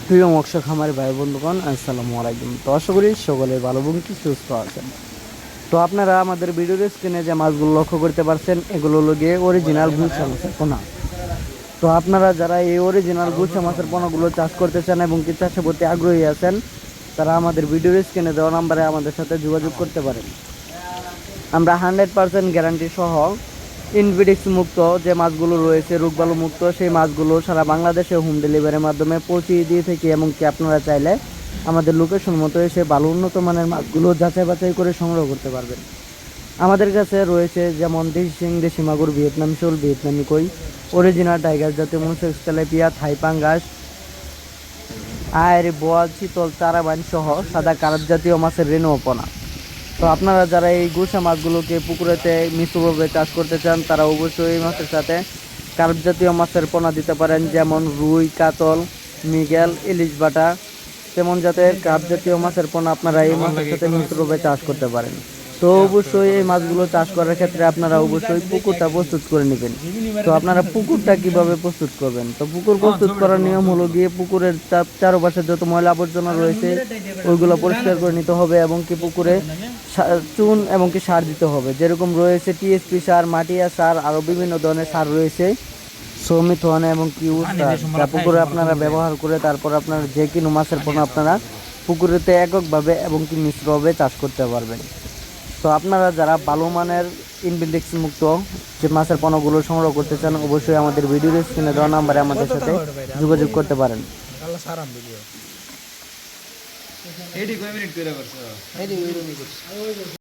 প্রিয় মৎস্য খামারি ভাই বন্ধুগণ, আসসালামু আলাইকুম। তো আশা করি সকলে ভালো এবং কি সুস্থ আছেন। তো আপনারা আমাদের ভিডিওর স্ক্রিনে যে মাছগুলো লক্ষ্য করতে পারছেন, এগুলো হলো গিয়ে অরিজিনাল গুলশা মাছের পোনা। তো আপনারা যারা এই অরিজিনাল গুলশা মাছের পোনাগুলো চাষ করতে চান এবং কি চাষের প্রতি আগ্রহী আছেন, তারা আমাদের ভিডিওর স্ক্রিনে দেওয়া নাম্বারে আমাদের সাথে যোগাযোগ করতে পারেন। আমরা 100% গ্যারান্টি সহ ইনভিডিক্স মুক্ত যে মাছগুলো রয়েছে, রোগবালু মুক্ত, সেই মাছগুলো সারা বাংলাদেশে হোম ডেলিভারির মাধ্যমে পৌঁছিয়ে দিয়ে থাকি। এবং কি আপনারা চাইলে আমাদের লোকেশন মতো এসে ভালো উন্নত মানের মাছগুলো যাচাই বাছাই করে সংগ্রহ করতে পারবেন। আমাদের কাছে রয়েছে যেমন দেশি শিং, দেশি মাগুর, ভিয়েতনাম শোল, ভিয়েতনামি কই, অরিজিনাল টাইগার জাতীয় মনোসেক্স তেলাপিয়া, থাই পাঙ্গাস, আয়ের, বোয়াল, চিতল, চারাবাইন সহ সাদা কারাপ জাতীয় মাছের রেণু পোনা। তো আপনারা যারা এই গুলশা মাছগুলোকে পুকুরেতে মিশ্রভাবে চাষ করতে চান, তারা অবশ্যই এই মাছের সাথে কার্প জাতীয় মাছের পোনা দিতে পারেন, যেমন রুই, কাতল, মৃগেল, ইলিশ বাটা, তেমন জাতের কার্প জাতীয় মাছের পোনা আপনারা এই মাছের সাথে মিশ্রভাবে চাষ করতে পারেন। তো অবশ্যই এই মাছগুলো চাষ করার ক্ষেত্রে আপনারা অবশ্যই পুকুরটা প্রস্তুত করে নেবেন। তো আপনারা পুকুরটা কিভাবে প্রস্তুত করবেন? তো পুকুর প্রস্তুত করার নিয়ম হলো গিয়ে পুকুরের চারপাশে যত ময়লা আবর্জনা রয়েছে ওইগুলো পরিষ্কার করে নিতে হবে এবং কি পুকুরে চুন এবং কি সার দিতে হবে। যেরকম রয়েছে টিএসপি সার, মাটিয়া সার, আরও বিভিন্ন ধরনের সার রয়েছে, সৌমিথন এবং কি উস্তার, যা পুকুরে আপনারা ব্যবহার করে তারপর আপনারা যে কোনো মাছের পোনা আপনারা পুকুরেতে এককভাবে এবং কি মিশ্রভাবে চাষ করতে পারবেন। তো আপনারা যারা ভালো মানের ইনভিডিক্স মুক্ত যে মাছের পোনাগুলো সংগ্রহ করতে চান, অবশ্যই আমাদের ভিডিওর স্ক্রিনে দেওয়া নাম্বারে আমাদের সাথে যোগাযোগ করতে পারেন।